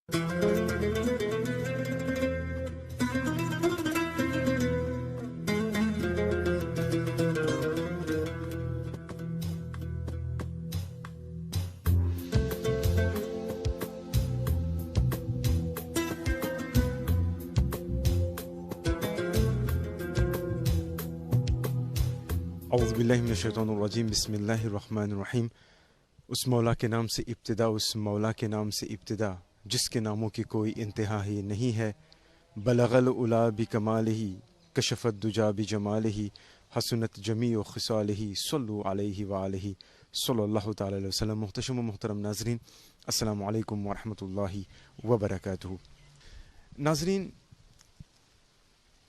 اعوذ باللہ من الشیطان الرجیم، بسم اللہ الرحمن الرحیم۔ اس مولا کے نام سے ابتدا، اس مولا کے نام سے ابتدا جس کے ناموں کی کوئی انتہا ہی نہیں ہے۔ بلغ العلا بکمالہ، کشف الدجا بجمالہ، حسنت جمیع خصالہ، صلو علیہ وآلہ صلی اللہ تعالی علیہ وسلم۔ محتشم و محترم ناظرین، السلام علیکم ورحمۃ اللہ وبرکاتہ۔ ناظرین،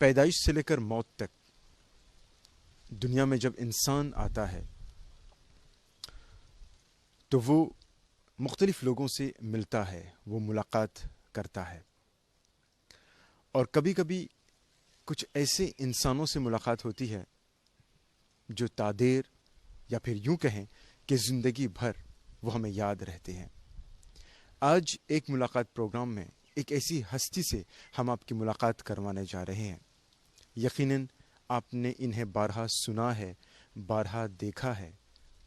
پیدائش سے لے کر موت تک دنیا میں جب انسان آتا ہے تو وہ مختلف لوگوں سے ملتا ہے، وہ ملاقات کرتا ہے، اور کبھی کبھی کچھ ایسے انسانوں سے ملاقات ہوتی ہے جو تادیر یا پھر یوں کہیں کہ زندگی بھر وہ ہمیں یاد رہتے ہیں۔ آج ایک ملاقات پروگرام میں ایک ایسی ہستی سے ہم آپ کی ملاقات کروانے جا رہے ہیں۔ یقیناً آپ نے انہیں بارہا سنا ہے، بارہا دیکھا ہے،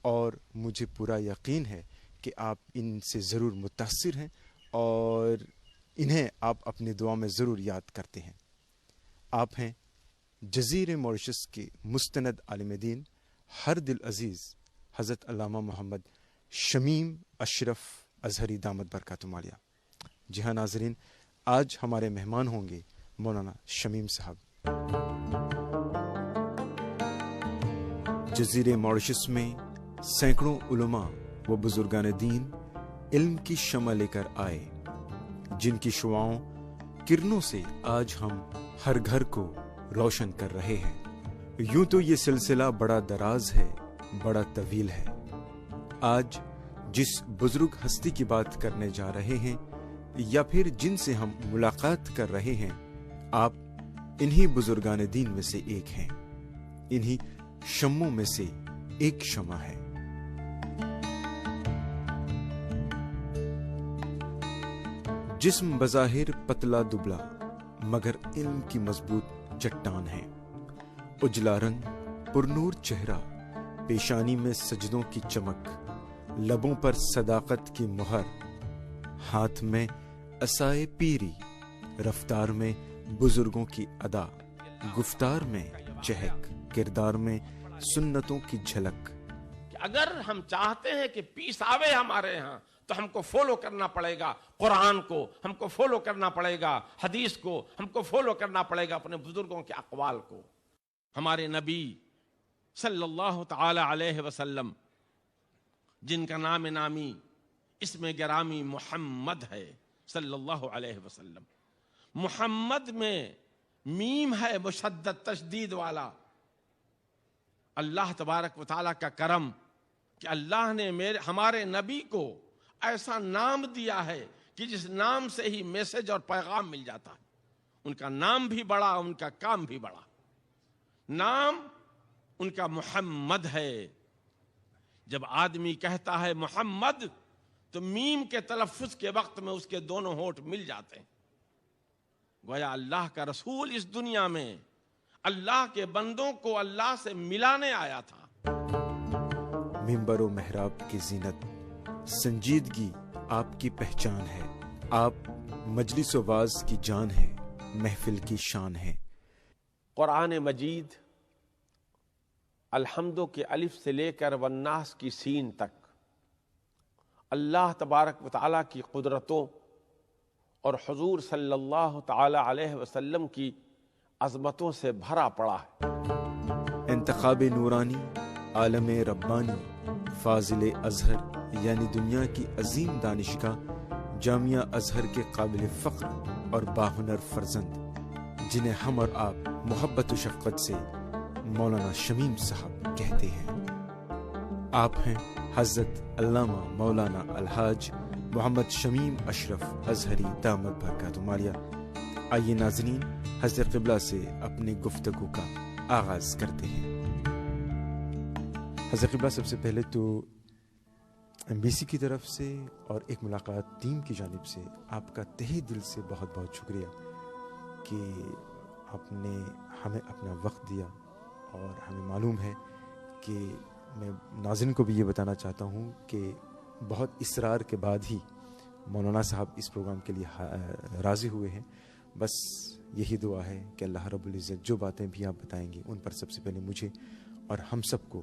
اور مجھے پورا یقین ہے کہ آپ ان سے ضرور متاثر ہیں اور انہیں آپ اپنی دعا میں ضرور یاد کرتے ہیں۔ آپ ہیں جزیرے موریشس کے مستند عالم دین، ہر دل عزیز حضرت علامہ محمد شمیم اشرف ازہری دامت برکاتہ عالیہ۔ جی ہاں ناظرین، آج ہمارے مہمان ہوں گے مولانا شمیم صاحب۔ جزیرے موریشس میں سینکڑوں علماء و بزرگان دین علم کی شمع لے کر آئے، جن کی شعاؤں کرنوں سے آج ہم ہر گھر کو روشن کر رہے ہیں۔ یوں تو یہ سلسلہ بڑا دراز ہے، بڑا طویل ہے۔ آج جس بزرگ ہستی کی بات کرنے جا رہے ہیں یا پھر جن سے ہم ملاقات کر رہے ہیں، آپ انہی بزرگان دین میں سے ایک ہیں، انہی شموں میں سے ایک شمع ہے۔ جسم بظاہر پتلا دبلا مگر علم کی مضبوط چٹان ہے۔ اجلا رنگ پرنور چہرہ، پیشانی میں سجدوں کی چمک، لبوں پر صداقت کی مہر، ہاتھ میں عصائے پیری، رفتار میں بزرگوں کی ادا، گفتار میں چہک، کردار میں سنتوں کی جھلک۔ اگر ہم چاہتے ہیں کہ پیس آوے ہمارے ہاں تو ہم کو فالو کرنا پڑے گا قرآن کو، ہم کو فالو کرنا پڑے گا حدیث کو، ہم کو فالو کرنا پڑے گا اپنے بزرگوں کے اقوال کو۔ ہمارے نبی صلی اللہ تعالی علیہ وسلم، جن کا نام نامی اسم گرامی محمد ہے صلی اللہ علیہ وسلم، محمد میں میم ہے مشدد تشدید والا۔ اللہ تبارک و تعالیٰ کا کرم کہ اللہ نے ہمارے نبی کو ایسا نام دیا ہے کہ جس نام سے ہی میسج اور پیغام مل جاتا ہے۔ ان کا نام بھی بڑا، ان کا کام بھی بڑا۔ نام ان کا محمد ہے۔ جب آدمی کہتا ہے محمد تو میم کے تلفظ کے وقت میں اس کے دونوں ہونٹ مل جاتے ہیں۔ گویا اللہ کا رسول اس دنیا میں اللہ کے بندوں کو اللہ سے ملانے آیا تھا۔ منبر و محراب کی زینت، سنجیدگی آپ کی پہچان ہے۔ آپ مجلس و واعظ کی جان ہے، محفل کی شان ہے۔ قرآن مجید الحمدو کے الف سے لے کر والناس کی سین تک اللہ تبارک و تعالیٰ کی قدرتوں اور حضور صلی اللہ تعالی علیہ وسلم کی عظمتوں سے بھرا پڑا ہے۔ انتخاب نورانی، عالم ربانی، فاضل ازہر یعنی دنیا کی عظیم دانشگاہ جامعہ ازہر کے قابل فخر اور باہنر فرزند، جنہیں ہم اور آپ محبت و شفقت سے مولانا شمیم صاحب کہتے ہیں۔ آپ ہیں حضرت علامہ مولانا الحاج محمد شمیم اشرف ازہری دامت برکاتہ عالیہ۔ آئیے ناظرین، حضرت قبلہ سے اپنی گفتگو کا آغاز کرتے ہیں۔ حضرت قبلہ، سب سے پہلے تو MBC کی طرف سے اور ایک ملاقات ٹیم کی جانب سے آپ کا تہہ دل سے بہت بہت شکریہ کہ آپ نے ہمیں اپنا وقت دیا. اور ہمیں معلوم ہے کہ میں ناظرین کو بھی یہ بتانا چاہتا ہوں کہ بہت اصرار کے بعد ہی مولانا صاحب اس پروگرام کے لیے راضی ہوئے ہیں. بس یہی دعا ہے کہ اللہ رب العزت جو باتیں بھی آپ بتائیں گے ان پر سب سے پہلے مجھے اور ہم سب کو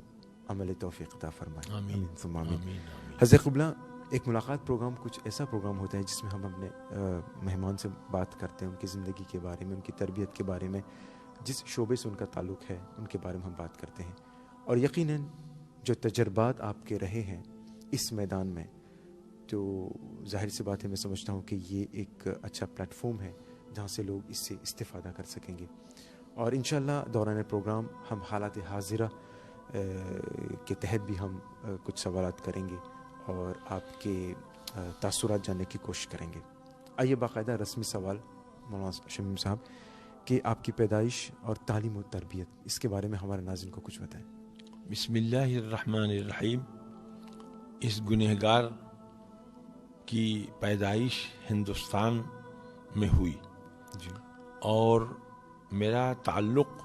عمل توفیق عطا فرمائے. آمین. ثم آمین. آمین. حضرت قبلہ، ایک ملاقات پروگرام کچھ ایسا پروگرام ہوتا ہے جس میں ہم اپنے مہمان سے بات کرتے ہیں، ان کی زندگی کے بارے میں، ان کی تربیت کے بارے میں، جس شعبے سے ان کا تعلق ہے ان کے بارے میں ہم بات کرتے ہیں. اور یقیناً جو تجربات آپ کے رہے ہیں اس میدان میں، تو ظاہر سی بات ہے، میں سمجھتا ہوں کہ یہ ایک اچھا پلیٹ فارم ہے جہاں سے لوگ اس سے استفادہ کر سکیں گے. اور انشاءاللہ دوران پروگرام ہم حالات حاضرہ کے تحت بھی ہم کچھ سوالات کریں گے اور آپ کے تاثرات جاننے کی کوشش کریں گے. آئیے باقاعدہ رسمی سوال مولانا شمیم صاحب کہ آپ کی پیدائش اور تعلیم و تربیت، اس کے بارے میں ہمارے ناظرین کو کچھ بتائیں. بسم اللہ الرحمن الرحیم. اس گنہگار کی پیدائش ہندوستان میں ہوئی جی. اور میرا تعلق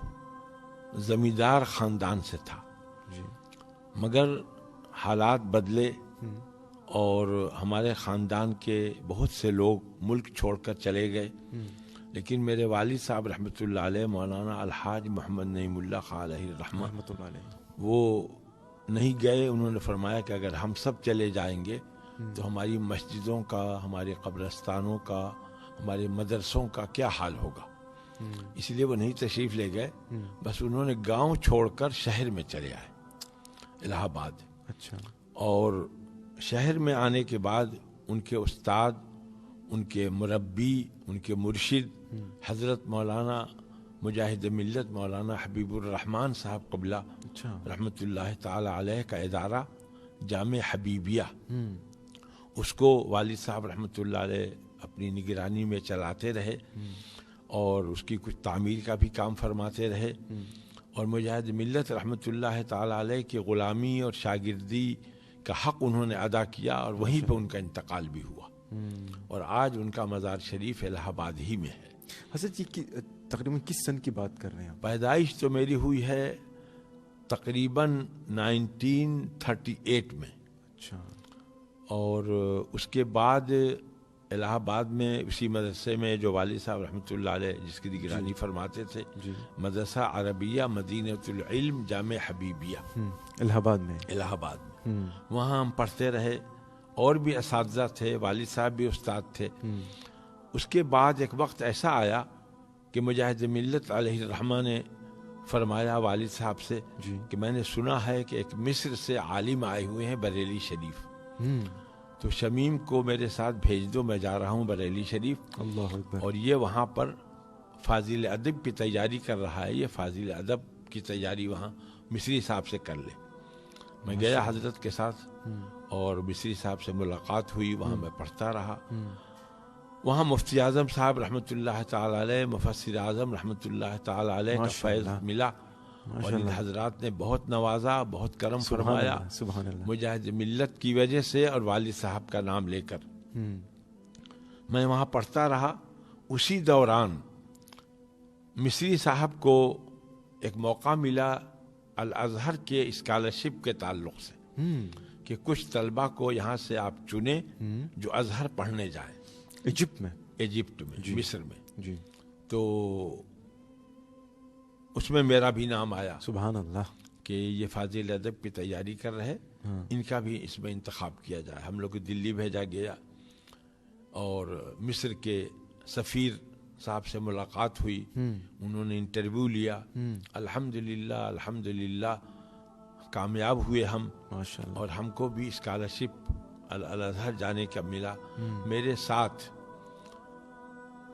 زمیندار خاندان سے تھا، جی. مگر حالات بدلے اور ہمارے خاندان کے بہت سے لوگ ملک چھوڑ کر چلے گئے. لیکن میرے والد صاحب رحمۃ اللہ علیہ، مولانا الحاج محمد نعیم اللہ خان علیہ الرحمہ، رحمۃ اللہ علیہ، وہ نہیں گئے. انہوں نے فرمایا کہ اگر ہم سب چلے جائیں گے تو ہماری مسجدوں کا، ہمارے قبرستانوں کا، ہمارے مدرسوں کا کیا حال ہوگا. اس لیے وہ نہیں تشریف لے گئے، بس انہوں نے گاؤں چھوڑ کر شہر میں چلے آئے، الہ آباد. اچھا. اور شہر میں آنے کے بعد ان کے استاد، ان کے مربی، ان کے مرشد حضرت مولانا مجاہد ملت مولانا حبیب الرحمن صاحب قبلہ اچھا. رحمۃ اللہ تعالی علیہ کا ادارہ جامع حبیبیہ، اس کو والد صاحب رحمۃ اللہ علیہ اپنی نگرانی میں چلاتے رہے اور اس کی کچھ تعمیر کا بھی کام فرماتے رہے. اور مجاہد ملت رحمۃ اللہ تعالی علیہ کی غلامی اور شاگردی کا حق انہوں نے ادا کیا اور وہیں پہ ان کا انتقال بھی ہوا. اور آج ان کا مزار شریف الہ آباد ہی میں ہے. حضرت جی تقریباً کس سن کی بات کر رہے ہیں آپ؟ پیدائش تو میری ہوئی ہے تقریباً 1938 میں. اچھا. اور اس کے بعد الہ آباد میں اسی مدرسے میں جو والد صاحب رحمۃ اللہ علیہ جس کی نگرانی فرماتے تھے، مدرسہ عربیہ مدینۃ العلم جامع حبیبیہ الہ آباد میں. الہ آباد میں وہاں ہم پڑھتے رہے، اور بھی اساتذہ تھے، والد صاحب بھی استاد تھے. اس کے بعد ایک وقت ایسا آیا کہ مجاہد ملت علیہ الرحمہ نے فرمایا والد صاحب سے کہ میں نے سنا ہے کہ ایک مصر سے عالم آئے ہوئے ہیں بریلی شریف، تو شمیم کو میرے ساتھ بھیج دو، میں جا رہا ہوں بریلی شریف. اللہ اکبر. اور یہ وہاں پر فاضل ادب کی تیاری کر رہا ہے، یہ فاضل ادب کی تیاری وہاں مصری صاحب سے کر لے. میں گیا حضرت کے ساتھ اور مصری صاحب سے ملاقات ہوئی، وہاں میں پڑھتا رہا. وہاں مفتی اعظم صاحب رحمۃ اللہ تعالی علیہ، مفسر اعظم رحمۃ اللہ تعالی علیہ کا فیض ملا اور ان حضرات نے بہت نوازا، بہت کرم فرمایا. سبحان اللہ. مجاہد ملت کی وجہ سے اور والد صاحب کا نام لے کر میں وہاں پڑھتا رہا. اسی دوران مصری صاحب کو ایک موقع ملا الازہر کے اسکالرشپ کے تعلق سے کہ کچھ طلبہ کو یہاں سے آپ چنیں جو ازہر پڑھنے جائیں. ایجپٹ میں مصر میں. جی. تو اس میں میرا بھی نام آیا. سبحان اللہ. کہ یہ فاضل ادب کی تیاری کر رہے، ان کا بھی اس میں انتخاب کیا جائے. ہم لوگ دلی بھیجا گیا اور مصر کے سفیر صاحب سے ملاقات ہوئی، انہوں نے انٹرویو لیا. الحمدللہ کامیاب ہوئے ہم، ماشاءاللہ. اور ہم کو بھی اسکالرشپ الازہر جانے کا ملا. میرے ساتھ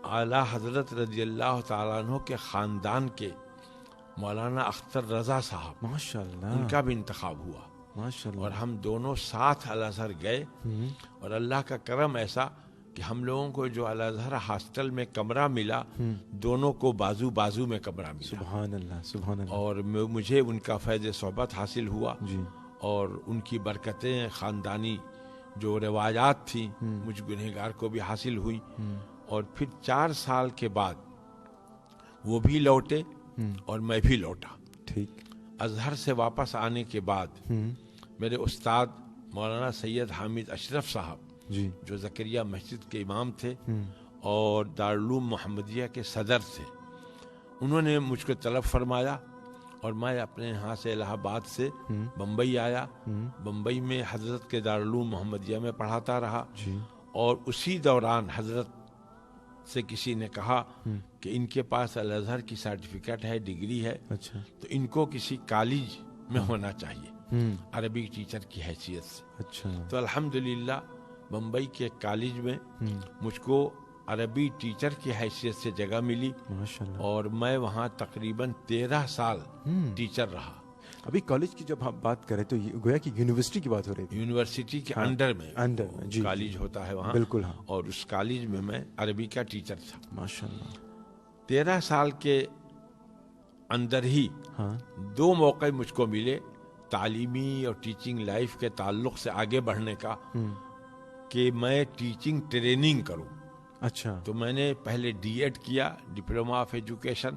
اعلیٰ حضرت رضی اللہ تعالیٰ عنہ کے خاندان کے مولانا اختر رضا صاحب، ماشاءاللہ، ان کا بھی انتخاب ہوا. ماشاءاللہ. اور ہم دونوں ساتھ الازہر گئے. اور اللہ کا کرم ایسا کہ ہم لوگوں کو جو الازہر ہاسٹل میں کمرہ ملا، دونوں کو بازو میں کمرہ ملا. سبحان اللہ. سبحان اللہ. اور مجھے ان کا فیض صحبت حاصل ہوا. جی. اور ان کی برکتیں خاندانی جو روایات تھیں مجھ گنہگار کو بھی حاصل ہوئی. اور پھر 4 سال کے بعد وہ بھی لوٹے اور میں بھی لوٹا. ٹھیک. ازہر سے واپس آنے کے بعد میرے استاد مولانا سید حامد اشرف صاحب جی. جو زکریا مسجد کے امام تھے اور دارالعلوم محمدیہ کے صدر تھے، انہوں نے مجھ کو طلب فرمایا اور میں اپنے یہاں سے الہ آباد سے بمبئی آیا. بمبئی میں حضرت کے دارالعلوم محمدیہ میں پڑھاتا رہا. جی. اور اسی دوران حضرت سے کسی نے کہا کہ ان کے پاس الازہر کی سرٹیفکیٹ ہے، ڈگری ہے، اچھا. تو ان کو کسی کالج میں ہونا چاہیے عربی ٹیچر کی حیثیت سے. اچھا. تو الحمدللہ بمبئی کے کالج میں مجھ کو عربی ٹیچر کی حیثیت سے جگہ ملی ماشاءاللہ. اور میں وہاں تقریباً 13 سال ٹیچر رہا. ابھی کالج کی جب آپ بات کریں تو گویا کہ یونیورسٹی کی بات ہو رہی تھی. یونیورسٹی کے انڈر میں جی کالج ہوتا ہے وہاں. بالکل. ہاں. اور اس کالج میں میں عربی کا ٹیچر تھا. ماشاءاللہ. 13 سال کے اندر ہی 2 موقع مجھ کو ملے تعلیمی اور ٹیچنگ لائف کے تعلق سے آگے بڑھنے کا کہ میں ٹیچنگ ٹریننگ کروں. اچھا. تو میں نے پہلے ڈی ایڈ کیا، ڈپلوما آف ایجوکیشن،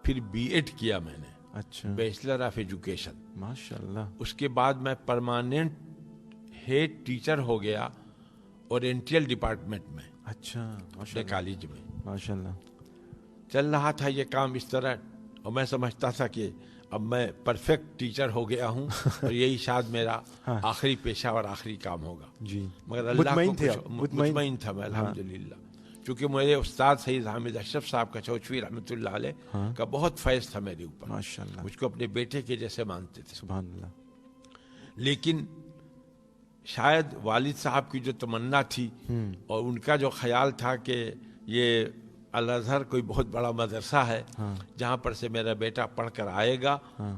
پھر بی ایڈ کیا میں نے، اچھا. Bachelor of education. ماشاءاللہ. اس کے بعد میں پرماننٹ ہیڈ ٹیچر ہو گیا اورینٹیل ڈپارٹمنٹ میں. اچھا. اپنے کالج میں ماشاءاللہ. چل رہا تھا یہ کام اس طرح اور میں سمجھتا تھا کہ اب میں پرفیکٹ ٹیچر ہو گیا ہوں اور یہی شاید میرا آخری پیشہ اور آخری کام ہوگا. جی. مگر اللہ کو مطمئن تھا میں الحمدللہ، چونکہ میرے استاد سید حامد اشرف صاحب کا چوچوی رحمۃ اللہ علیہ کا بہت فیض تھا میرے اوپر. ماشاءاللہ. مجھ کو اپنے بیٹے کے جیسے مانتے تھے. سبحان اللہ. لیکن شاید والد صاحب کی جو تمنا تھی اور ان کا جو خیال تھا کہ یہ الازہر کوئی بہت بڑا مدرسہ ہے جہاں پر سے میرا بیٹا پڑھ کر آئے گا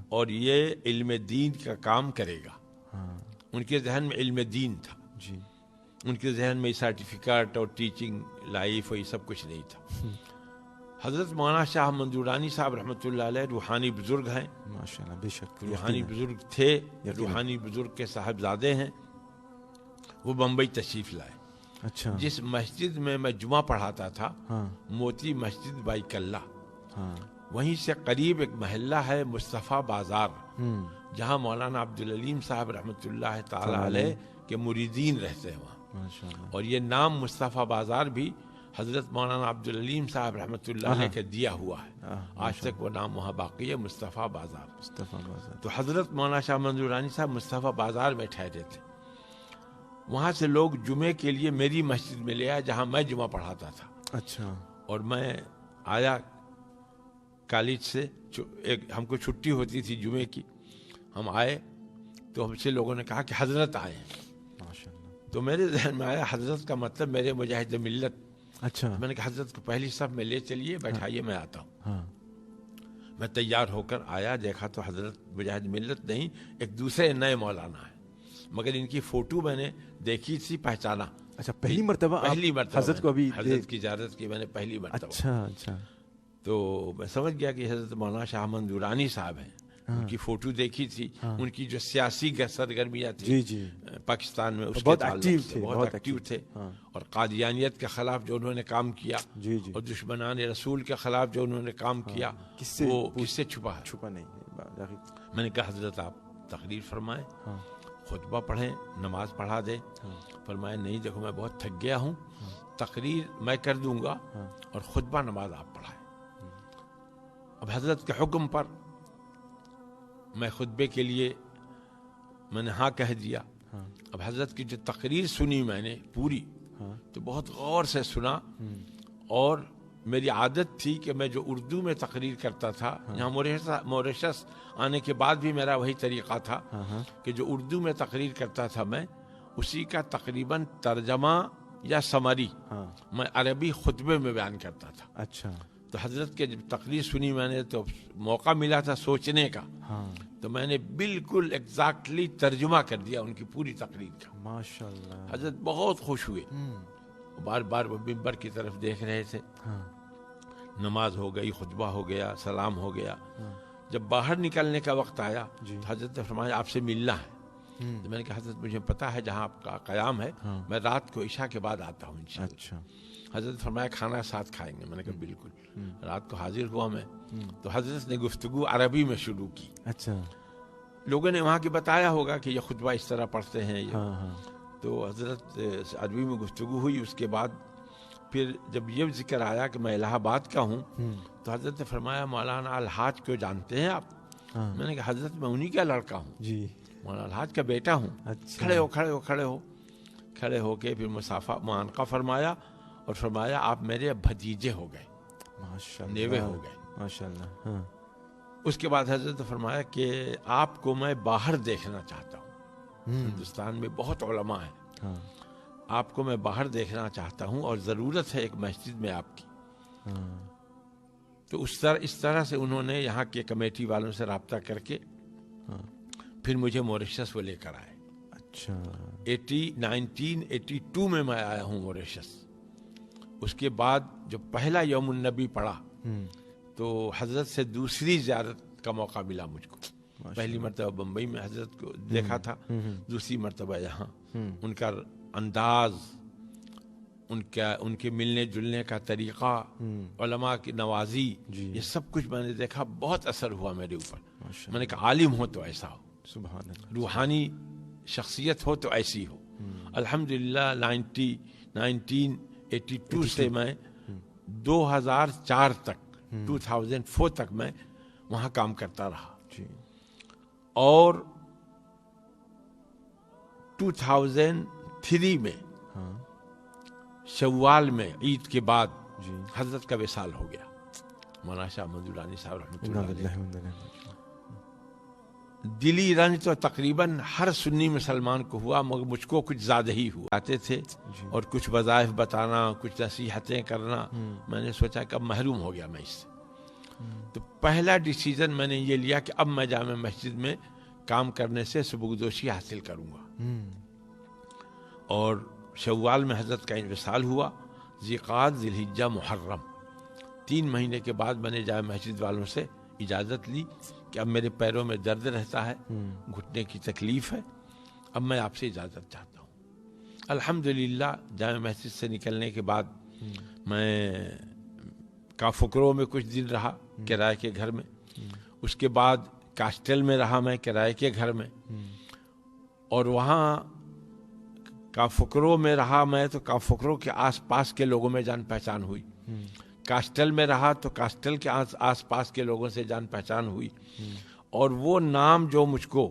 اور یہ علم دین کا کام کرے گا. ان کے ذہن میں علم دین تھا. جی. ان کے ذہن میں سرٹیفکیٹ اور ٹیچنگ لائف اور یہ سب کچھ نہیں تھا. حضرت مولانا شاہ منظورانی صاحب رحمۃ اللہ علیہ روحانی بزرگ ہیں. ماشاءاللہ. بے شک روحانی بزرگ تھے، روحانی بزرگ کے صاحبزادے ہیں. وہ بمبئی تشریف لائے. اچھا. جس مسجد میں میں جمعہ پڑھاتا تھا موتی مسجد بائی کلہ، وہیں سے قریب ایک محلہ ہے مصطفیٰ بازار جہاں مولانا عبدالعلیم صاحب رحمۃ اللہ تعالی علیہ کے مریدین رہتے ہیں وہاں. اور یہ نام مصطفیٰ بازار بھی حضرت مولانا عبدالعلیم صاحب رحمۃ اللہ علیہ کے دیا ہوا ہے. آج تک وہ نام وہاں باقی ہے، مصطفیٰ بازار. مصطفیٰ بازار. تو حضرت مولانا شاہ منظورانی صاحب مصطفیٰ بازار میں ٹھہرے تھے. وہاں سے لوگ جمعے کے لیے میری مسجد میں لے آئے جہاں میں جمعہ پڑھاتا تھا. اچھا. اور میں آیا کالج سے، ہم کو چھٹی ہوتی تھی جمعے کی، ہم آئے تو ہم سے لوگوں نے کہا کہ حضرت آئے ہیں. تو میرے ذہن میں آیا حضرت کا مطلب میرے مجاہد ملت. اچھا. میں نے کہا حضرت کو پہلی صف میں لے چلیے، بیٹھائیے، میں آتا ہوں. میں تیار ہو کر آیا، دیکھا تو حضرت مجاہد ملت نہیں، ایک دوسرے نئے مولانا ہے، مگر ان کی فوٹو میں نے دیکھی تھی، پہچانا. اچھا. پہلی مرتبہ حضرت کو ابھی حضرت کی زیارت کی میں نے پہلی مرتبہ. اچھا. اچھا. تو میں سمجھ گیا کہ حضرت مولانا شاہ منظورانی صاحب ہیں. ان کی فوٹو دیکھی تھی، ان کی جو سیاسی سرگرمیاں تھی پاکستان میں اس بہت ایکٹیو تھے. اور قادیانیت کے خلاف جو انہوں نے کام کیا اور دشمنان رسول کے خلاف جو انہوں نے کام کیا وہ کس سے چھپا نہیں. میں نے کہا حضرت آپ تقریر فرمائیں، خطبہ پڑھیں، نماز پڑھا دیں. فرمایا نہیں، دیکھو میں بہت تھک گیا ہوں، تقریر میں کر دوں گا اور خطبہ نماز آپ پڑھائیں. اب حضرت کے حکم پر میں خطبے کے لیے میں نے ہاں کہہ دیا. اب حضرت کی جو تقریر سنی میں نے پوری، تو بہت غور سے سنا. اور میری عادت تھی کہ میں جو اردو میں تقریر کرتا تھا، یہاں موریشس آنے کے بعد بھی میرا وہی طریقہ تھا کہ جو اردو میں تقریر کرتا تھا میں اسی کا تقریباً ترجمہ یا سمری میں عربی خطبے میں بیان کرتا تھا. اچھا. تو حضرت کے جب تقریر سنی میں نے تو موقع ملا تھا سوچنے کا، تو میں نے بالکل ایگزیکٹلی ترجمہ کر دیا ان کی پوری تقریر کا. ماشاءاللہ. حضرت بہت خوش ہوئے، بار بار وہ ممبر کی طرف دیکھ رہے تھے. نماز ہو گئی، خطبہ ہو گیا، سلام ہو گیا. جب باہر نکلنے کا وقت آیا حضرت نے فرمایا آپ سے ملنا ہے. تو میں نے کہا حضرت مجھے پتا ہے جہاں آپ کا قیام ہے، میں رات کو عشاء کے بعد آتا ہوں انشاءاللہ۔ اچھا، حضرت فرمایا کھانا ساتھ کھائیں گے، میں نے کہا بالکل۔ رات کو حاضر ہوا میں، تو حضرت نے گفتگو عربی میں شروع کی۔ اچھا، لوگوں نے وہاں کے بتایا ہوگا کہ یہ خطبہ اس طرح پڑھتے ہیں یہ، ہاں ہاں، تو حضرت عربی میں گفتگو ہوئی۔ اس کے بعد پھر جب یہ ذکر آیا کہ میں الہ آباد کا ہوں، تو حضرت نے فرمایا مولانا الحاج کو جانتے ہیں آپ؟ ہاں، میں نے کہا حضرت میں انہی کا لڑکا ہوں، جی، مولانا الحاج کا بیٹا ہوں۔ اچھا، کھڑے ہو کھڑے ہو کھڑے ہو کھڑے ہو کے پھر مسافہ معانقہ فرمایا اور فرمایا آپ میرے بھتیجے ہو گئے، ماشاء نیوے اللہ، ہو گئے۔ ماشاء اللہ، ہاں، اس کے بعد حضرت نے فرمایا کہ آپ کو میں باہر دیکھنا چاہتا ہوں، ہندوستان میں بہت علماء ہیں، ہاں، آپ کو میں باہر دیکھنا چاہتا ہوں اور ضرورت ہے ایک مسجد میں آپ کی۔ ہاں، تو اس طرح سے انہوں نے یہاں کے کمیٹی والوں سے رابطہ کر کے ہاں، پھر مجھے موریشس وہ لے کر آئے۔ اچھا، 1982 میں آیا ہوں موریشس۔ اس کے بعد جو پہلا یوم النبی پڑا تو حضرت سے دوسری زیارت کا موقع ملا مجھ کو۔ پہلی مرتبہ بمبئی میں حضرت کو دیکھا تھا، دوسری مرتبہ یہاں۔ ان کا انداز، ان کے ملنے جلنے کا طریقہ، علماء کی نوازی، یہ سب کچھ میں نے دیکھا، بہت اثر ہوا میرے اوپر۔ میں نے کہا عالم ہو تو ایسا ہو، سبحان اللہ، روحانی شخصیت ہو تو ایسی ہو۔ الحمدللہ 1982 سے میں 2004 تک 2004 تک میں وہاں کام کرتا رہا، جی، اور 2003 میں ہاں، شوال میں عید کے بعد جی، حضرت کا وصال ہو گیا، مولانا شاہ محمود درانی صاحب رحمۃ انا اللہ علیہ۔ للہ و انا الیہ راجعون۔ دلی رنج تو تقریباً ہر سنی مسلمان کو ہوا، مگر مجھ کو کچھ زیادہ ہی ہوا۔ آتے تھے اور کچھ وظائف بتانا، کچھ نصیحتیں کرنا، میں نے سوچا کہ اب محروم ہو گیا میں اس سے۔ تو پہلا ڈیسیژن میں نے یہ لیا کہ اب میں جامع مسجد میں کام کرنے سے سبکدوشی حاصل کروں گا، اور شوال میں حضرت کا انوصال ہوا، ذی-قعدہ، ذی الحجہ، محرم، 3 مہینے کے بعد میں نے جامع مسجد والوں سے اجازت لی کہ اب میرے پیروں میں درد رہتا ہے، گھٹنے کی تکلیف ہے، اب میں آپ سے اجازت چاہتا ہوں۔ الحمدللہ جامع مسجد سے نکلنے کے بعد میں کافکرو میں کچھ دن رہا کرائے کے گھر میں، اس کے بعد کاسٹل میں رہا میں کرائے کے گھر میں، اور وہاں کافکرو میں رہا میں تو کافکرو کے آس پاس کے لوگوں میں جان پہچان ہوئی، کاسٹل میں رہا تو کاسٹل کے آس پاس کے لوگوں سے جان پہچان ہوئی، اور وہ نام جو مجھ کو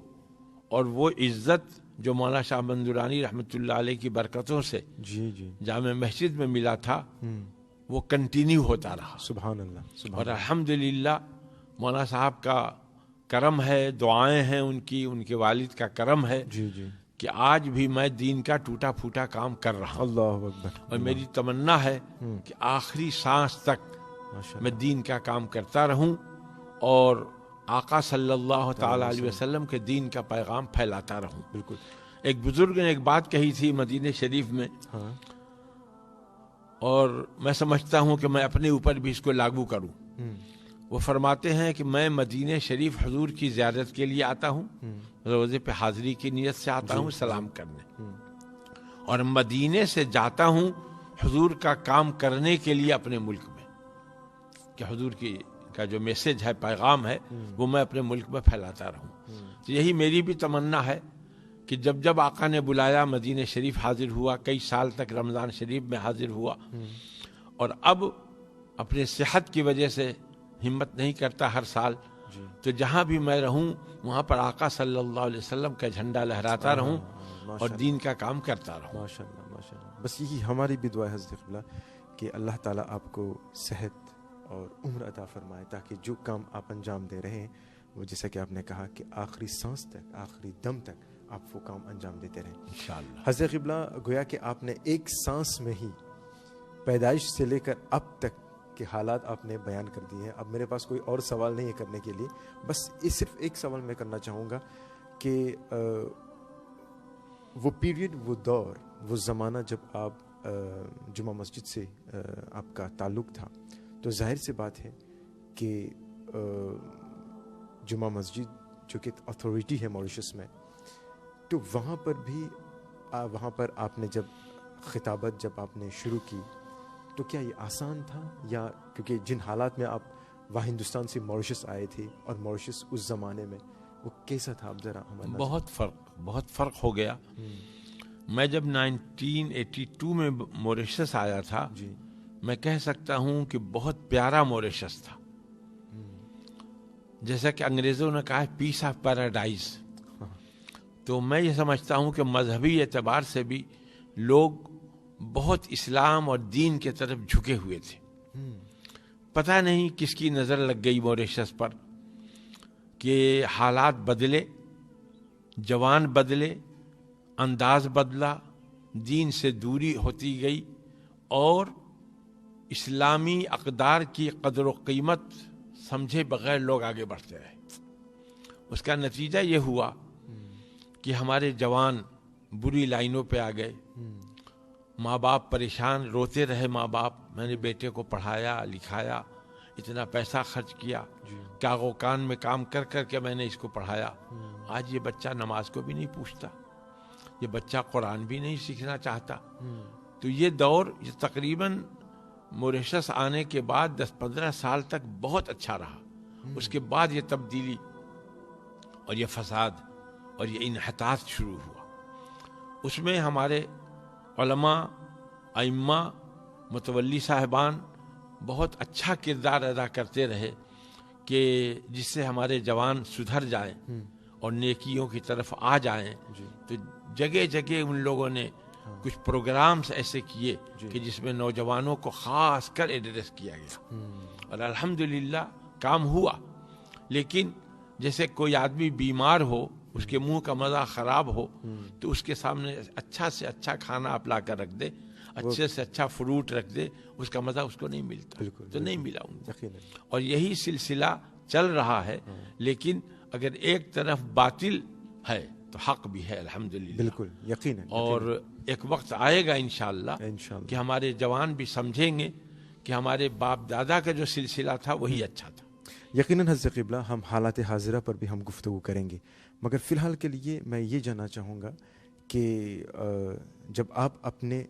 اور وہ عزت جو مولانا شاہ محمود درانی رحمۃ اللہ علیہ کی برکتوں سے جی، جی، جامع مسجد میں ملا تھا، وہ کنٹینیو ہوتا رہا، سبحان اللہ، سبحان اور الحمدللہ مولانا صاحب کا کرم ہے، دعائیں ہیں ان کے والد کا کرم ہے، جی، جی، کہ آج بھی میں دین کا ٹوٹا پھوٹا کام کر رہا ہوں، اللہ اکبر، اور میری تمنا ہے کہ آخری سانس تک ماشاء میں دین کا کام کرتا رہوں اور آقا صلی اللہ تعالی علیہ وسلم کے دین کا پیغام پھیلاتا رہوں۔ بالکل، ایک بزرگ نے ایک بات کہی تھی مدینہ شریف میں، ہاں، اور میں سمجھتا ہوں کہ میں اپنے اوپر بھی اس کو لاگو کروں۔ وہ فرماتے ہیں کہ میں مدینہ شریف حضور کی زیارت کے لیے آتا ہوں، روزے پہ حاضری کی نیت سے آتا ہوں سلام کرنے، اور مدینے سے جاتا ہوں حضور کا کام کرنے کے لیے اپنے ملک میں، کہ حضور کا جو میسج ہے، پیغام ہے، وہ میں اپنے ملک میں پھیلاتا رہوں۔ تو یہی میری بھی تمنا ہے کہ جب آقا نے بلایا مدینہ شریف حاضر ہوا، کئی سال تک رمضان شریف میں حاضر ہوا، اور اب اپنے صحت کی وجہ سے ہمت نہیں کرتا ہر سال، تو جہاں بھی میں رہوں وہاں پر آقا صلی اللہ علیہ وسلم کا جھنڈا لہراتا رہوں اور دین کا کام کرتا رہوں۔ ماشاء اللہ، ماشاء اللہ، بس یہی ہماری بھی دعا ہے حضرت قبلہ کہ اللہ تعالیٰ آپ کو صحت اور عمر عطا فرمائے، تاکہ جو کام آپ انجام دے رہے ہیں وہ جیسا کہ آپ نے کہا کہ آخری سانس تک، آخری دم تک آپ وہ کام انجام دیتے رہیں انشاءاللہ۔ حضرت قبلہ، گویا کہ آپ نے ایک سانس میں ہی پیدائش سے لے کر اب تک کے حالات آپ نے بیان کر دیے ہیں۔ اب میرے پاس کوئی اور سوال نہیں ہے کرنے کے لیے، بس صرف ایک سوال میں کرنا چاہوں گا کہ وہ پیریڈ، وہ دور، وہ زمانہ جب آپ جمعہ مسجد سے آپ کا تعلق تھا، تو ظاہر سی بات ہے کہ جمعہ مسجد جو کہ اتھارٹی ہے موریشس میں، تو وہاں پر آپ نے جب خطابت جب آپ نے شروع کی تو کیا یہ آسان تھا، یا کیونکہ جن حالات میں آپ وہاں ہندوستان سے موریشس آئے تھے اور موریشس اس زمانے میں وہ کیسا تھا، آپ ذرا ہمارے بہت فرق ہو گیا. میں جب 1982 میں موریشس آیا تھا، جی میں کہہ سکتا ہوں کہ بہت پیارا موریشس تھا. جیسا کہ انگریزوں نے کہا ہے پیس آف پیراڈائز. تو میں یہ سمجھتا ہوں کہ مذہبی اعتبار سے بھی لوگ بہت اسلام اور دین کے طرف جھکے ہوئے تھے. پتہ نہیں کس کی نظر لگ گئی موریشس پر کہ حالات بدلے، جوان بدلے، انداز بدلا، دین سے دوری ہوتی گئی اور اسلامی اقدار کی قدر و قیمت سمجھے بغیر لوگ آگے بڑھتے رہے. اس کا نتیجہ یہ ہوا کہ ہمارے جوان بری لائنوں پہ آ گئے. ماں باپ پریشان، روتے رہے ماں باپ، میں نے بیٹے کو پڑھایا لکھایا، اتنا پیسہ خرچ کیا، کاغو کان میں کام کر کر کے میں نے اس کو پڑھایا. آج یہ بچہ نماز کو بھی نہیں پوچھتا، یہ بچہ قرآن بھی نہیں سیکھنا چاہتا. تو یہ دور یہ تقریباً موریشس آنے کے بعد 10-15 سال تک بہت اچھا رہا. اس کے بعد یہ تبدیلی اور یہ فساد اور یہ انحطاط شروع ہوا. اس میں ہمارے علماء، ائمہ، متولی صاحبان بہت اچھا کردار ادا کرتے رہے کہ جس سے ہمارے جوان سدھر جائیں اور نیکیوں کی طرف آ جائیں. تو جگہ جگہ ان لوگوں نے کچھ پروگرامز ایسے کیے کہ جس میں نوجوانوں کو خاص کر ایڈریس کیا گیا اور الحمدللہ کام ہوا. لیکن جیسے کوئی آدمی بیمار ہو، اس کے منہ کا مزہ خراب ہو، تو اس کے سامنے اچھا سے اچھا کھانا آپ لا کر رکھ دے، اچھے سے اچھا فروٹ رکھ دے، اس کا مزہ اس کو نہیں ملتا. تو نہیں ملا ان کو. اور یہی سلسلہ چل رہا ہے. لیکن اگر ایک طرف باطل ہے تو حق بھی ہے الحمدللہ. بالکل یقیناً. اور ایک وقت آئے گا انشاءاللہ کہ ہمارے جوان بھی سمجھیں گے کہ ہمارے باپ دادا کا جو سلسلہ تھا وہی اچھا تھا. یقیناً حضرت قبلہ ہم حالات حاضرہ پر بھی ہم گفتگو کریں گے، مگر فی الحال کے لیے میں یہ جاننا چاہوں گا کہ جب آپ اپنے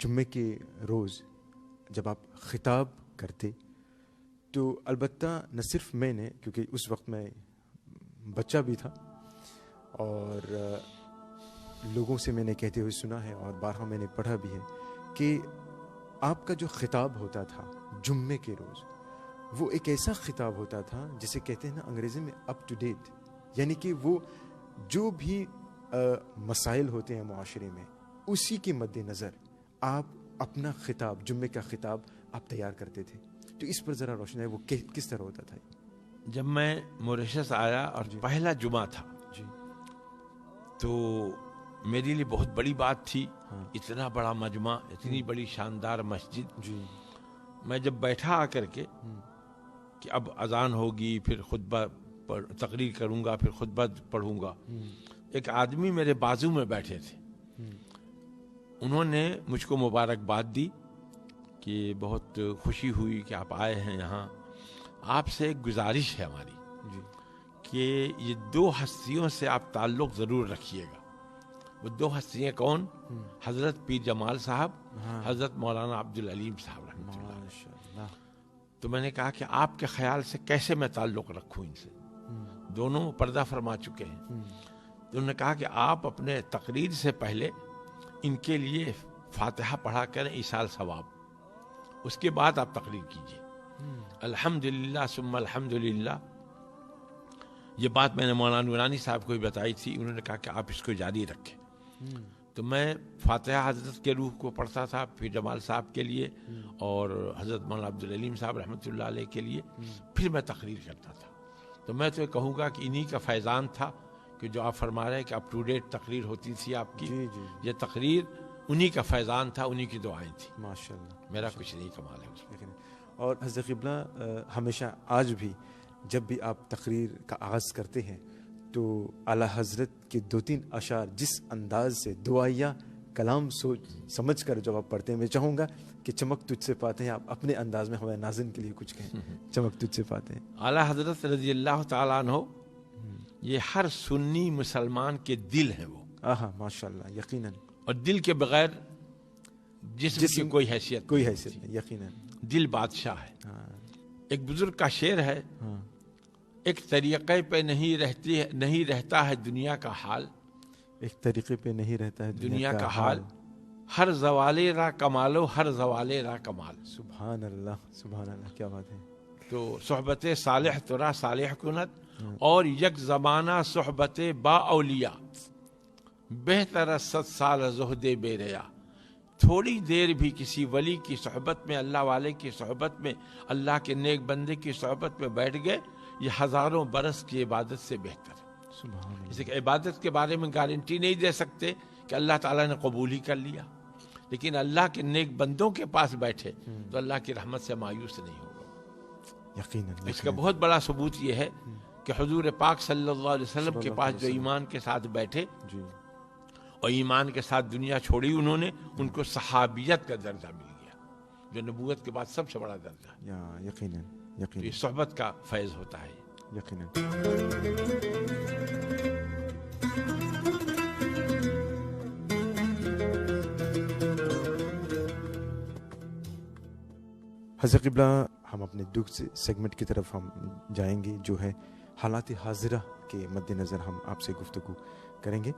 جمعے کے روز جب آپ خطاب کرتے تو البتہ نہ صرف میں نے، کیونکہ اس وقت میں بچہ بھی تھا اور لوگوں سے میں نے کہتے ہوئے سنا ہے اور بارہا میں نے پڑھا بھی ہے کہ آپ کا جو خطاب ہوتا تھا جمعے کے روز وہ ایک ایسا خطاب ہوتا تھا جسے کہتے ہیں نا انگریزی میں اپ ٹو ڈیٹ، یعنی کہ وہ جو بھی مسائل ہوتے ہیں معاشرے میں اسی کے مد نظر آپ اپنا خطاب، جمعے کا خطاب آپ تیار کرتے تھے. تو اس پر ذرا روشنی ہے وہ کس طرح ہوتا تھا؟ جب میں موریشس آیا اور پہلا جمعہ تھا تو میرے لیے بہت بڑی بات تھی. اتنا بڑا مجمع، اتنی بڑی شاندار مسجد. میں جب بیٹھا آ کر کے کہ اب اذان ہوگی، پھر خطبہ تقریر کروں گا، پھر خطبہ پڑھوں گا، ایک آدمی میرے بازو میں بیٹھے تھے. انہوں نے مجھ کو مبارکباد دی کہ بہت خوشی ہوئی کہ آپ آئے ہیں یہاں. آپ سے ایک گزارش ہے ہماری کہ یہ 2 ہستیوں سے آپ تعلق ضرور رکھیے گا. وہ 2 ہستیاں کون؟ حضرت پیر جمال صاحب، حضرت مولانا عبدالعلیم صاحب رحمۃ اللہ. تو میں نے کہا کہ آپ کے خیال سے کیسے میں تعلق رکھوں ان سے؟ دونوں پردہ فرما چکے ہیں. تو انہوں نے کہا کہ آپ اپنے تقریر سے پہلے ان کے لیے فاتحہ پڑھا کریں، ایصال ثواب، اس کے بعد آپ تقریر کیجیے. الحمدللہ ثم الحمدللہ. یہ بات میں نے مولانا نورانی صاحب کو بھی بتائی تھی. انہوں نے کہا کہ آپ اس کو جاری رکھیں. تو میں فاتحہ حضرت کے روح کو پڑھتا تھا، پھر جمال صاحب کے لیے اور حضرت مولانا عبدالعلیم صاحب رحمۃ اللہ علیہ کے لیے، پھر میں تقریر کرتا تھا. تو میں تو کہوں گا کہ انہی کا فیضان تھا کہ جو آپ فرما رہے ہیں کہ اپ ٹو ڈیٹ تقریر ہوتی تھی آپ کی. یہ تقریر انہی کا فیضان تھا، انہی کی دعائیں تھیں. ماشاءاللہ، میرا کچھ نہیں کمال ہے اس میں. اور حضرت قبلہ ہمیشہ آج بھی جب بھی آپ تقریر کا آغاز کرتے ہیں تو اعلیٰ حضرت کے 2-3 اشعار جس انداز سے دعائیہ کلام سوچ سمجھ کر جب آپ پڑھتے ہیں، میں چاہوں گا کہ چمک تجھ سے پاتے ہیں، آپ اپنے انداز میں ہمارے ناظرین کے لیے کچھ کہیں. چمک تجھ سے پاتے ہیں. اعلیٰ حضرت رضی اللہ تعالیٰ عنہ یہ ہر سنی مسلمان کے دل ہیں وہ، آہا ماشاء اللہ، یقیناً اور دل کے بغیر جسم کی کوئی حیثیت نہیں، یقیناً دل بادشاہ ہے۔ ہاں ایک بزرگ کا شعر ہے، ہاں، ایک طریقے پہ نہیں رہتا ہے دنیا کا حال، ایک طریقے پہ نہیں رہتا ہے دنیا کا حال، ہر زوالے را کمالو ہر زوالے را کمال۔ سبحان اللہ، کیا بات ہے۔ تو صحبت صالح ترا صالح کنت، اور یک زمانہ صحبت با اولیاء، بہتر 100 سال زہد بے ریا۔ تھوڑی دیر بھی کسی ولی کی صحبت میں، اللہ والے کی صحبت میں، اللہ کے نیک بندے کی صحبت میں بیٹھ گئے، یہ ہزاروں برس کی عبادت سے بہتر ہے۔ سبحان اللہ، جیسے کہ عبادت کے بارے میں گارنٹی نہیں دے سکتے کہ اللہ تعالیٰ نے قبول ہی کر لیا، لیکن اللہ کے نیک بندوں کے پاس بیٹھے تو اللہ کی رحمت سے مایوس نہیں ہوگا۔ یقیناً اس کا بہت بڑا ثبوت یہ ہے کہ حضور پاک صلی اللہ علیہ وسلم کے پاس جو ایمان کے ساتھ بیٹھے جی، اور ایمان کے ساتھ دنیا چھوڑی انہوں نے، ان کو صحابیت کا درجہ مل گیا، جو نبوت کے بعد سب سے بڑا درجہ ہے۔ یقیناً تو یہ یقیناً صحبت کا فیض ہوتا ہے۔ یقیناً۔ حضرت قبلہ، ہم اپنے دکھ سے سیگمنٹ کی طرف ہم جائیں گے، جو ہے حالات حاضرہ کے مد نظر ہم آپ سے گفتگو کریں گے۔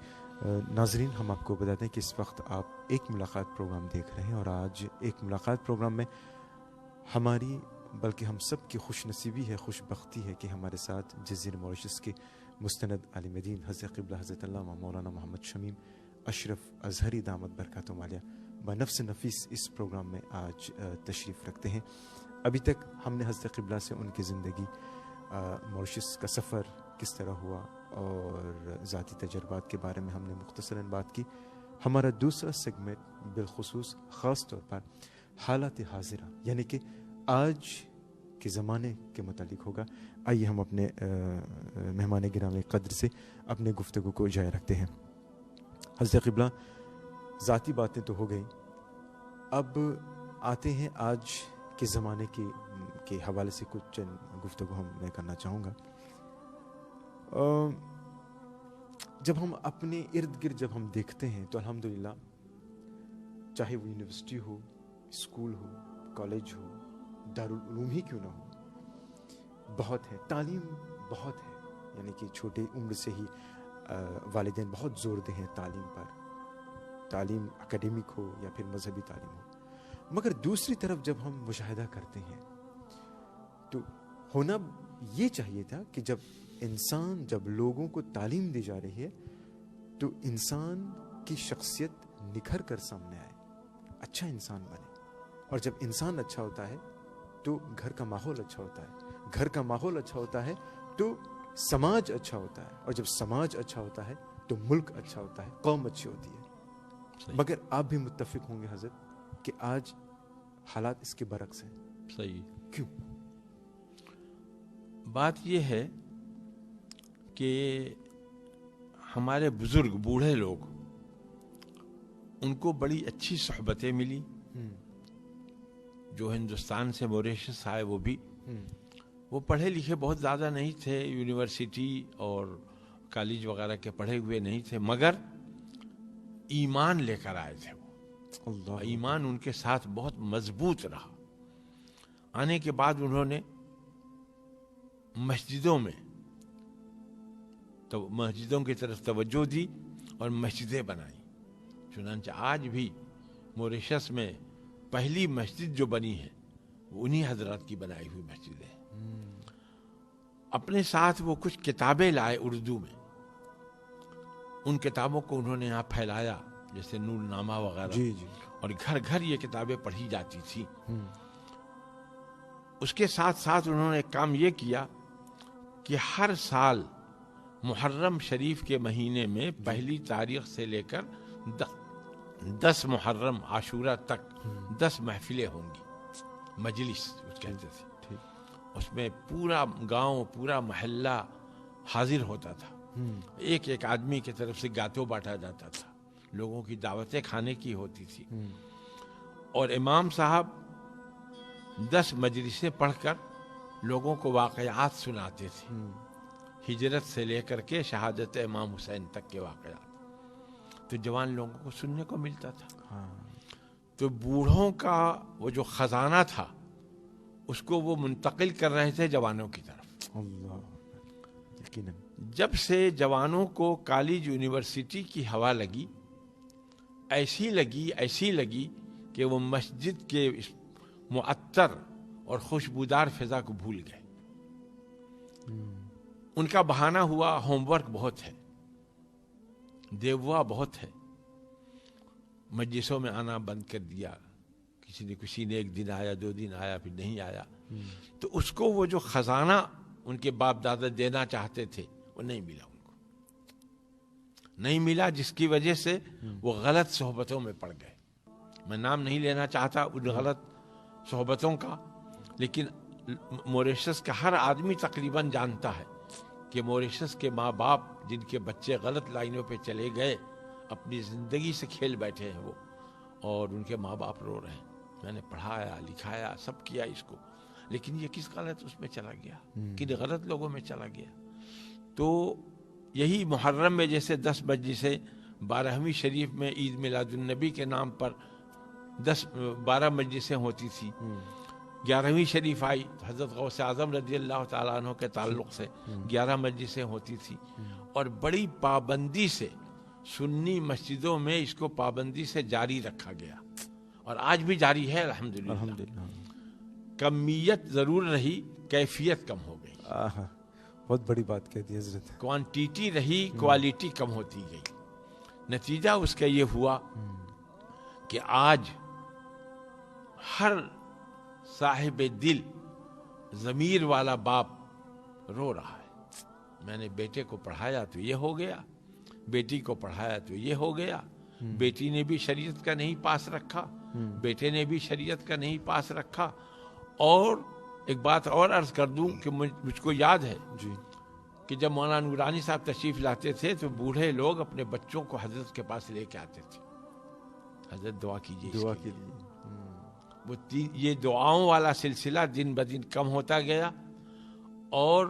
ناظرین، ہم آپ کو بتاتے ہیں کہ اس وقت آپ ایک ملاقات پروگرام دیکھ رہے ہیں، اور آج ایک ملاقات پروگرام میں ہماری بلکہ ہم سب کی خوش نصیبی ہے، خوش بختی ہے کہ ہمارے ساتھ جزیرہ موریشس کے مستند عالم دین حضرت قبلہ حضرت علامہ مولانا محمد شمیم اشرف اظہری دامت برکاتہم عالیہ بنفس نفیس اس پروگرام میں آج تشریف رکھتے ہیں۔ ابھی تک ہم نے حضرت قبلہ سے ان کی زندگی، موریشس کا سفر کس طرح ہوا اور ذاتی تجربات کے بارے میں ہم نے مختصراً بات کی۔ ہمارا دوسرا سیگمنٹ بالخصوص خاص طور پر حالات حاضرہ یعنی کہ آج کے زمانے کے متعلق ہوگا۔ آئیے ہم اپنے مہمان گرامی قدر سے اپنے گفتگو کو جاری رکھتے ہیں۔ حضرت قبلہ، ذاتی باتیں تو ہو گئیں، اب آتے ہیں آج کے زمانے کے حوالے سے کچھ چند گفتگو میں کرنا چاہوں گا۔ جب ہم اپنے ارد گرد جب ہم دیکھتے ہیں تو الحمدللہ، چاہے وہ یونیورسٹی ہو، اسکول ہو، کالج ہو، دارالعلوم ہی کیوں نہ ہو، بہت ہے، تعلیم بہت ہے، یعنی کہ چھوٹے عمر سے ہی والدین بہت زور دے ہیں تعلیم پر، تعلیم اکیڈمک ہو یا پھر مذہبی تعلیم ہو۔ مگر دوسری طرف جب ہم مشاہدہ کرتے ہیں تو ہونا یہ چاہیے تھا کہ جب لوگوں کو تعلیم دی جا رہی ہے تو انسان کی شخصیت نکھر کر سامنے آئے، اچھا انسان بنے، اور جب انسان اچھا ہوتا ہے تو گھر کا ماحول اچھا ہوتا ہے، گھر کا ماحول اچھا ہوتا ہے تو سماج اچھا ہوتا ہے، اور جب سماج اچھا ہوتا ہے تو ملک اچھا ہوتا ہے، قوم اچھی ہوتی ہے۔ مگر آپ بھی متفق ہوں گے حضرت کہ آج حالات اس کے برعکس ہیں۔ صحیح۔ کیوں؟ بات یہ ہے کہ ہمارے بزرگ بوڑھے لوگ، ان کو بڑی اچھی صحبتیں ملی، جو ہندوستان سے موریشس آئے وہ پڑھے لکھے بہت زیادہ نہیں تھے، یونیورسٹی اور کالج وغیرہ کے پڑھے ہوئے نہیں تھے، مگر ایمان لے کر آئے تھے وہ، اللہ، ایمان ان کے ساتھ بہت مضبوط رہا۔ آنے کے بعد انہوں نے مسجدوں میں تو مسجدوں کی طرف توجہ دی اور مسجدیں بنائیں۔ چنانچہ آج بھی موریشس میں پہلی مسجد جو بنی ہے وہ انہی حضرات کی بنائی ہوئی مسجد ہے۔ اپنے ساتھ وہ کچھ کتابیں لائے اردو میں، ان کتابوں کو انہوں نے یہاں پھیلایا، جیسے نور نامہ وغیرہ، جی جی، اور گھر گھر یہ کتابیں پڑھی جاتی تھی۔ اس کے ساتھ ساتھ انہوں نے ایک کام یہ کیا کہ ہر سال محرم شریف کے مہینے میں پہلی تاریخ سے لے کر 10 محرم عاشورہ تک 10 محفلیں ہوں گی، مجلس کہتے تھے۔ اس میں پورا گاؤں، پورا محلہ حاضر ہوتا تھا، ایک ایک آدمی کی طرف سے گاتو بانٹا جاتا تھا، لوگوں کی دعوتیں کھانے کی ہوتی تھی، اور امام صاحب 10 مجلسیں پڑھ کر لوگوں کو واقعات سناتے تھے، ہجرت سے لے کر کے شہادت امام حسین تک کے واقعات تو جوان لوگوں کو سننے کو ملتا تھا. ہاں تو بوڑھوں کا وہ جو خزانہ تھا اس کو وہ منتقل کر رہے تھے جوانوں کی طرف. اللہ یقیناً. جب سے جوانوں کو کالج یونیورسٹی کی ہوا لگی ایسی لگی کہ وہ مسجد کے معطر اور خوشبودار فضا کو بھول گئے. ان کا بہانہ ہوا ہوم ورک بہت ہے, دیوا بہت ہے, مجلسوں میں آنا بند کر دیا, کسی نے ایک دن آیا 2 دن آیا پھر نہیں آیا. تو اس کو وہ جو خزانہ ان کے باپ دادا دینا چاہتے تھے وہ نہیں ملا, ان کو نہیں ملا, جس کی وجہ سے وہ غلط صحبتوں میں پڑ گئے. میں نام نہیں لینا چاہتا ان غلط صحبتوں کا, لیکن موریشس کا ہر آدمی تقریباً جانتا ہے کہ موریشس کے ماں باپ جن کے بچے غلط لائنوں پہ چلے گئے اپنی زندگی سے کھیل بیٹھے ہیں وہ, اور ان کے ماں باپ رو رہے ہیں. میں نے پڑھایا لکھایا سب کیا اس کو, لیکن یہ کس غلط اس میں چلا گیا, کن غلط لوگوں میں چلا گیا. تو یہی محرم میں جیسے 10 مجلسیں 12ویں شریف میں عید میلاد النبی کے نام پر 12 مجلسیں ہوتی تھی. 11ویں شریف آئی حضرت غوث اعظم رضی اللہ تعالیٰ عنہ کے تعلق سے 11 مجلسیں ہوتی تھی, اور بڑی پابندی سے سنی مسجدوں میں اس کو پابندی سے جاری رکھا گیا, اور آج بھی جاری ہے الحمدللہ. کمیت ضرور رہی, کیفیت کم ہو گئی. بہت بڑی بات کہہ دی حضرت. کوانٹیٹی رہی, کوالٹی کم ہوتی گئی. نتیجہ اس کا یہ ہوا کہ آج ہر صاحب دل ضمیر والا باپ رو رہا ہے. میں نے بیٹے کو پڑھایا تو یہ ہو گیا, بیٹی کو پڑھایا تو یہ ہو گیا, بیٹی نے بھی شریعت کا نہیں پاس رکھا, بیٹے نے بھی شریعت کا نہیں پاس رکھا. اور ایک بات اور عرض کر دوں کہ مجھ کو یاد ہے کہ جب مولانا نورانی صاحب تشریف لاتے تھے تو بوڑھے لوگ اپنے بچوں کو حضرت کے پاس لے کے آتے تھے, حضرت دعا کیجیے دعا کے لیے. وہ یہ دعاؤں والا سلسلہ دن بدن کم ہوتا گیا, اور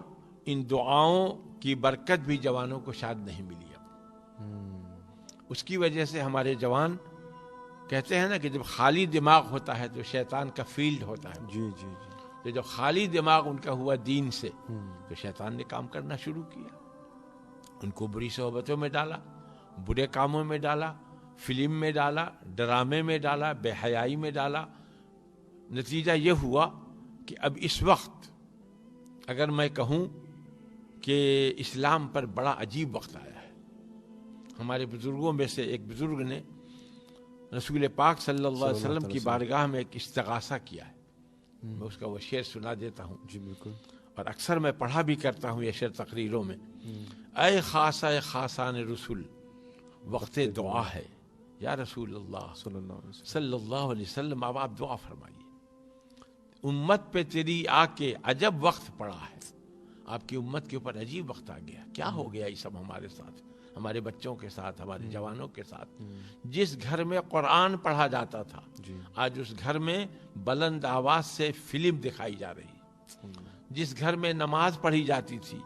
ان دعاؤں کی برکت بھی جوانوں کو شاید نہیں ملی. اب اس کی وجہ سے ہمارے جوان کہتے ہیں نا کہ جب خالی دماغ ہوتا ہے تو شیطان کا فیلڈ ہوتا ہے. جی جی جی. تو جب خالی دماغ ان کا ہوا دین سے تو شیطان نے کام کرنا شروع کیا, ان کو بری صحبتوں میں ڈالا, برے کاموں میں ڈالا, فلم میں ڈالا, ڈرامے میں ڈالا, بے حیائی میں ڈالا. نتیجہ یہ ہوا کہ اب اس وقت اگر میں کہوں کہ اسلام پر بڑا عجیب وقت آیا ہے. ہمارے بزرگوں میں سے ایک بزرگ نے رسول پاک صلی اللہ علیہ وسلم کی بارگاہ میں ایک استغاثہ کیا ہے. میں اس کا وہ شعر سنا دیتا ہوں. جی بالکل. اور اکثر میں پڑھا بھی کرتا ہوں یہ شعر تقریروں میں. اے خاصہ خاصان رسول وقت دعا ہے, یا رسول اللہ صلی اللہ علیہ وسلم اب آپ دعا فرمائیے. امت پہ تیری آ کے عجب وقت پڑا ہے, آپ کی امت کے اوپر عجیب وقت آ گیا. کیا ہو گیا یہ سب ہمارے ساتھ, ہمارے بچوں کے ساتھ, ہمارے جوانوں کے ساتھ. جس گھر میں قرآن پڑھا جاتا تھا آج اس گھر میں بلند آواز سے فلم دکھائی جا رہی. جس گھر میں نماز پڑھی جاتی تھی